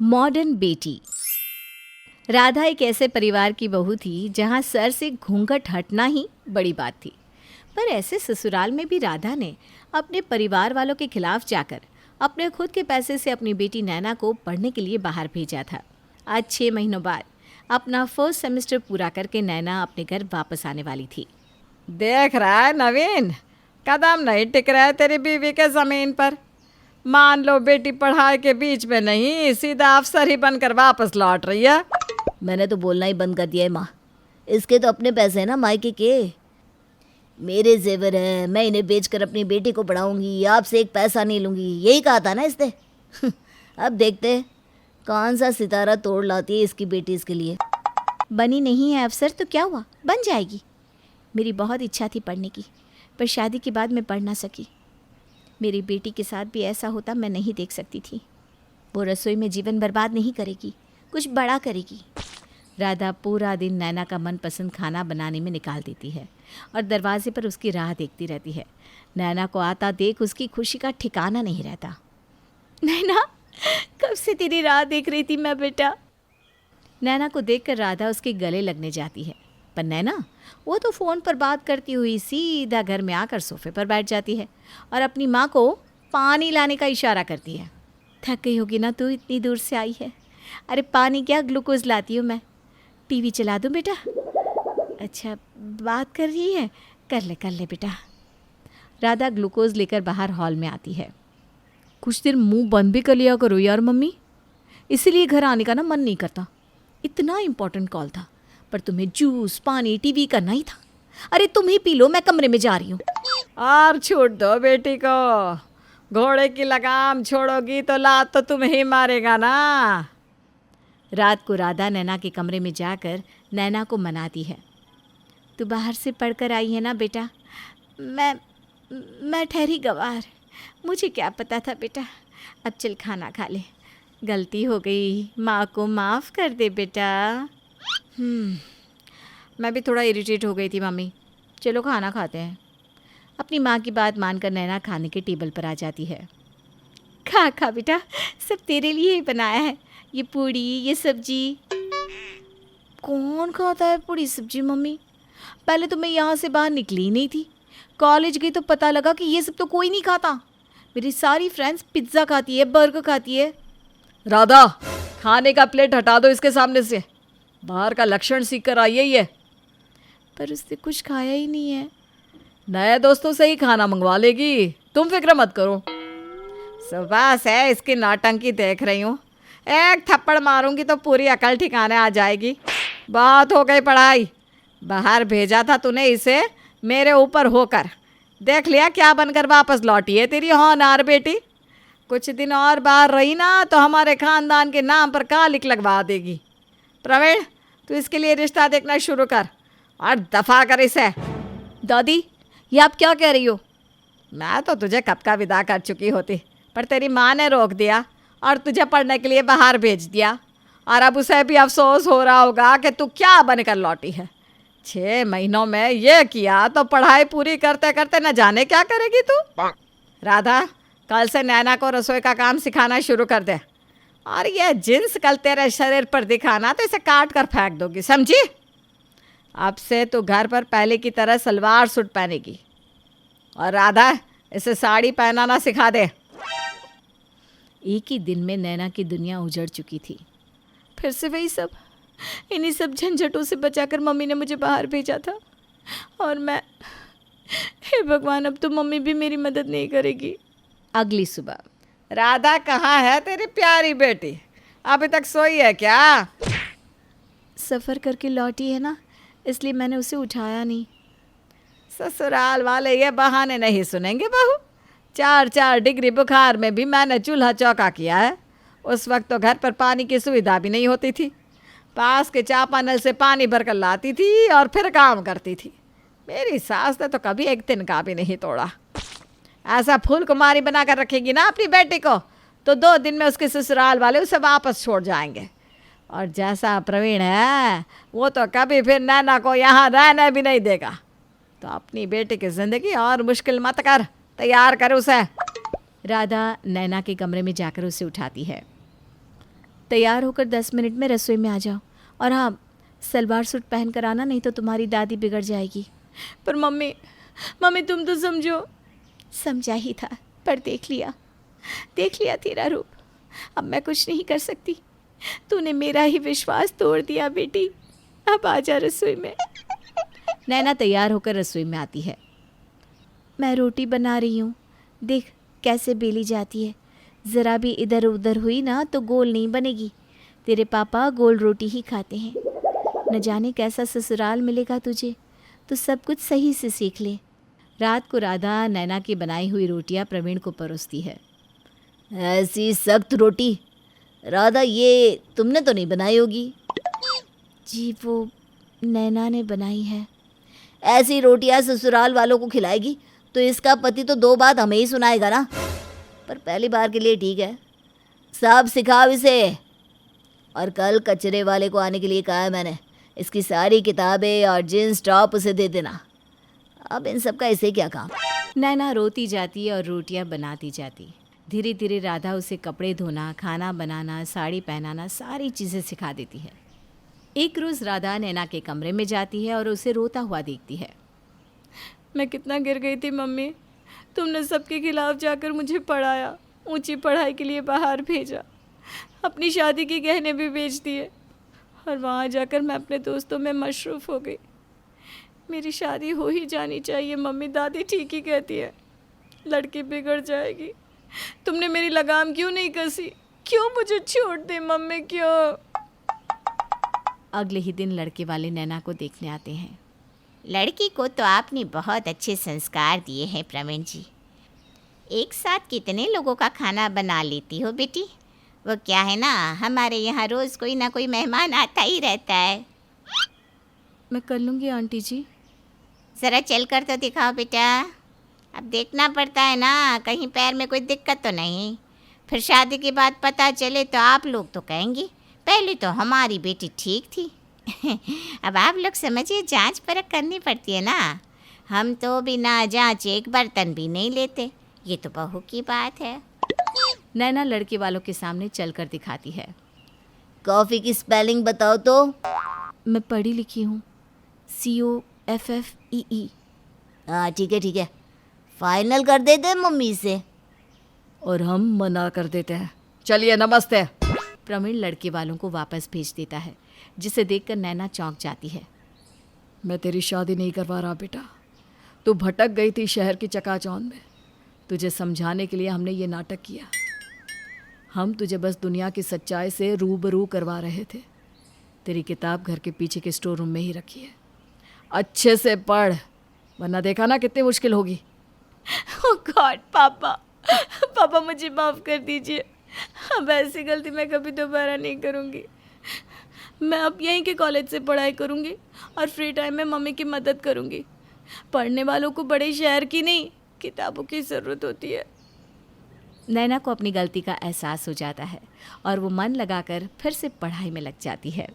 Modern बेटी। राधा एक ऐसे परिवार की बहू थी जहां सर से घूंघट हटना ही बड़ी बात थी। पर ऐसे ससुराल में भी राधा ने अपने परिवार वालों के खिलाफ जाकर अपने खुद के पैसे से अपनी बेटी नैना को पढ़ने के लिए बाहर भेजा था। आज 6 महीनों बाद अपना फर्स्ट सेमेस्टर पूरा करके नैना अपने घर वापस आने वाली थी। देख रहा है नवीन, कदम नहीं टिक रहा है तेरी बीवी के ज़मीन पर। मान लो बेटी पढ़ाई के बीच में नहीं, सीधा अफसर ही बनकर वापस लौट रही है। मैंने तो बोलना ही बंद कर दिया है माँ। इसके तो अपने पैसे हैं ना मायके के। मेरे जेवर हैं, मैं इन्हें बेचकर अपनी बेटी को पढ़ाऊंगी, आपसे एक पैसा नहीं लूंगी, यही कहा था ना इसने। अब देखते हैं कौन सा सितारा तोड़ लाती है इसकी बेटी इसके लिए। बनी नहीं है अफसर तो क्या हुआ, बन जाएगी। मेरी बहुत इच्छा थी पढ़ने की, पर शादी के बाद मैं पढ़ ना सकी। मेरी बेटी के साथ भी ऐसा होता मैं नहीं देख सकती थी। वो रसोई में जीवन बर्बाद नहीं करेगी, कुछ बड़ा करेगी। राधा पूरा दिन नैना का मनपसंद खाना बनाने में निकाल देती है और दरवाजे पर उसकी राह देखती रहती है। नैना को आता देख उसकी खुशी का ठिकाना नहीं रहता। नैना, कब से तेरी राह देख रही थी मैं बेटा। नैना को देखकर राधा उसके गले लगने जाती है, पर नैना वो तो फ़ोन पर बात करती हुई सीधा घर में आकर सोफे पर बैठ जाती है और अपनी माँ को पानी लाने का इशारा करती है। थक गई होगी ना तू, इतनी दूर से आई है। अरे पानी क्या, ग्लूकोज लाती हूँ मैं। टीवी चला दूँ बेटा? अच्छा बात कर रही है, कर ले बेटा। राधा ग्लूकोज लेकर बाहर हॉल में आती है। कुछ देर मुंह बंद भी कर लिया करो यार मम्मी, इसीलिए घर आने का ना मन नहीं करता। इतना इम्पोर्टेंट कॉल था, पर तुम्हें जूस पानी टीवी करना ही था। अरे तुम ही पी लो, मैं कमरे में जा रही हूँ। और छूट दो बेटी को, घोड़े की लगाम छोड़ोगी तो लात तो तुम्हें ही मारेगा ना। रात को राधा नैना के कमरे में जाकर नैना को मनाती है। तू बाहर से पढ़कर आई है ना बेटा। मैं ठहरी गवार, मुझे क्या पता था बेटा। अब चल खाना खा ले, गलती हो गई, माँ को माफ़ कर दे बेटा। मैं भी थोड़ा इरिटेट हो गई थी मम्मी। चलो खाना खाते हैं। अपनी माँ की बात मानकर नैना खाने के टेबल पर आ जाती है। खा बेटा, सब तेरे लिए ही बनाया है। ये पूड़ी, ये सब्जी। कौन खाता है पूड़ी सब्जी मम्मी? पहले तो मैं यहाँ से बाहर निकली ही नहीं थी। कॉलेज गई तो पता लगा कि ये सब तो कोई नहीं खाता। मेरी सारी फ्रेंड्स पिज्ज़ा खाती है, बर्गर खाती है। राधा, खाने का प्लेट हटा दो इसके सामने से। बाहर का लक्षण सीख कर आई है ये। पर उसने कुछ खाया ही नहीं है। नए दोस्तों से ही खाना मंगवा लेगी, तुम फिक्र मत करो। सुबह से इसकी नौटंकी देख रही हूँ, एक थप्पड़ मारूंगी तो पूरी अकल ठिकाने आ जाएगी। बहुत हो गई पढ़ाई, बाहर भेजा था तूने इसे मेरे ऊपर होकर। देख लिया क्या बनकर वापस लौटी है तेरी होनहार बेटी। कुछ दिन और बाहर रही ना तो हमारे खानदान के नाम पर कालिक लगवा देगी। प्रवीण, तू इसके लिए रिश्ता देखना शुरू कर और दफा कर इसे। दादी, ये आप क्या कह रही हो? मैं तो तुझे कब का विदा कर चुकी होती, पर तेरी माँ ने रोक दिया और तुझे पढ़ने के लिए बाहर भेज दिया। और अब उसे भी अफसोस हो रहा होगा कि तू क्या बनकर लौटी है। 6 महीनों में ये किया तो पढ़ाई पूरी करते करते न जाने क्या करेगी तू। राधा, कल से नैना को रसोई का काम सिखाना शुरू कर दे। और ये जिन्स कल तेरे शरीर पर दिखाना तो इसे काट कर फेंक दोगी, समझी? अब से तू घर पर पहले की तरह सलवार सूट पहनेगी। और राधा, इसे साड़ी पहनाना सिखा दे। एक ही दिन में नैना की दुनिया उजड़ चुकी थी। फिर से वही सब, इन्हीं सब झंझटों से बचाकर मम्मी ने मुझे बाहर भेजा था। और मैं, हे भगवान, अब तो मम्मी भी मेरी मदद नहीं करेगी। अगली सुबह। राधा, कहाँ है तेरी प्यारी बेटी? अभी तक सोई है क्या? सफ़र करके लौटी है ना, इसलिए मैंने उसे उठाया नहीं। ससुराल वाले ये बहाने नहीं सुनेंगे बहू। 4 डिग्री बुखार में भी मैंने चूल्हा चौका किया है। उस वक्त तो घर पर पानी की सुविधा भी नहीं होती थी। पास के चापानल से पानी भरकर लाती थी और फिर काम करती थी। मेरी सास ने तो कभी एक दिन का भी नहीं तोड़ा। ऐसा फूल कुमारी बना कर रखेगी ना अपनी बेटी को, तो 2 दिन में उसके ससुराल वाले उसे वापस छोड़ जाएंगे। और जैसा प्रवीण है, वो तो कभी फिर नैना को यहाँ रहने भी नहीं देगा। तो अपनी बेटी की ज़िंदगी और मुश्किल मत कर, तैयार कर उसे। राधा नैना के कमरे में जाकर उसे उठाती है। तैयार होकर 10 मिनट में रसोई में आ जाओ। और हाँ, सलवार सूट पहन कर आना, नहीं तो तुम्हारी दादी बिगड़ जाएगी। पर मम्मी, मम्मी तुम तो समझो। समझा ही था, पर देख लिया तेरा रूप। अब मैं कुछ नहीं कर सकती। तूने मेरा ही विश्वास तोड़ दिया बेटी। अब आजा रसोई में। नैना तैयार होकर रसोई में आती है। मैं रोटी बना रही हूँ, देख कैसे बेली जाती है। ज़रा भी इधर उधर हुई ना तो गोल नहीं बनेगी। तेरे पापा गोल रोटी ही खाते हैं। न जाने कैसा ससुराल मिलेगा तुझे, तो सब कुछ सही से सीख ले। रात को राधा नैना की बनाई हुई रोटियां प्रवीण को परोसती है। ऐसी सख्त रोटी राधा, ये तुमने तो नहीं बनाई होगी? जी, वो नैना ने बनाई है। ऐसी रोटियां ससुराल वालों को खिलाएगी तो इसका पति तो 2 बात हमें ही सुनाएगा ना। पर पहली बार के लिए ठीक है, सब सिखाओ इसे। और कल कचरे वाले को आने के लिए कहा है मैंने। इसकी सारी किताबें और जींस टॉप उसे दे देना। अब इन सब का इसे क्या काम। नैना रोती जाती और रोटियां बनाती जाती। धीरे धीरे राधा उसे कपड़े धोना, खाना बनाना, साड़ी पहनाना, सारी चीज़ें सिखा देती है। एक रोज़ राधा नैना के कमरे में जाती है और उसे रोता हुआ देखती है। मैं कितना गिर गई थी मम्मी। तुमने सबके खिलाफ जाकर मुझे पढ़ाया, ऊंची पढ़ाई के लिए बाहर भेजा, अपनी शादी के गहने भी बेच दिए, और वहाँ जाकर मैं अपने दोस्तों में मशरूफ़ हो गई। मेरी शादी हो ही जानी चाहिए मम्मी, दादी ठीक ही कहती है, लड़की बिगड़ जाएगी। तुमने मेरी लगाम क्यों नहीं कसी? क्यों मुझे छोड़ दे मम्मी, क्यों? अगले ही दिन लड़के वाले नैना को देखने आते हैं। लड़की को तो आपने बहुत अच्छे संस्कार दिए हैं प्रवीण जी। एक साथ कितने लोगों का खाना बना लेती हो बेटी? वो क्या है ना, हमारे यहाँ रोज़ कोई ना कोई मेहमान आता ही रहता है। मैं कर लूँगी आंटी जी। ज़रा चल कर तो दिखाओ बेटा। अब देखना पड़ता है ना, कहीं पैर में कोई दिक्कत तो नहीं। फिर शादी के बाद पता चले तो आप लोग तो कहेंगे पहले तो हमारी बेटी ठीक थी। अब आप लोग समझिए, जांच परख करनी पड़ती है ना। हम तो बिना जांचे एक बर्तन भी नहीं लेते। ये तो बहू की बात है। नैना लड़के वालों के सामने चलकर दिखाती है। कॉफ़ी की स्पेलिंग बताओ तो। मैं पढ़ी लिखी हूँ, COFFEE। हाँ ठीक है, फाइनल कर देते मम्मी से। और हम मना कर देते हैं। चलिए नमस्ते। प्रवीण लड़के वालों को वापस भेज देता है, जिसे देखकर नैना चौंक जाती है। मैं तेरी शादी नहीं करवा रहा बेटा। तू भटक गई थी शहर की चकाचौंध में। तुझे समझाने के लिए हमने ये नाटक किया। हम तुझे बस दुनिया की सच्चाई से रूबरू करवा रहे थे। तेरी किताब घर के पीछे के स्टोर रूम में ही रखी है, अच्छे से पढ़, वरना देखा ना कितनी मुश्किल होगी। ओह गॉड, पापा मुझे माफ़ कर दीजिए। अब ऐसी गलती मैं कभी दोबारा नहीं करूँगी। मैं अब यहीं के कॉलेज से पढ़ाई करूँगी और फ्री टाइम में मम्मी की मदद करूँगी। पढ़ने वालों को बड़े शहर की नहीं, किताबों की ज़रूरत होती है। नैना को अपनी गलती का एहसास हो जाता है और वो मन लगाकर फिर से पढ़ाई में लग जाती है।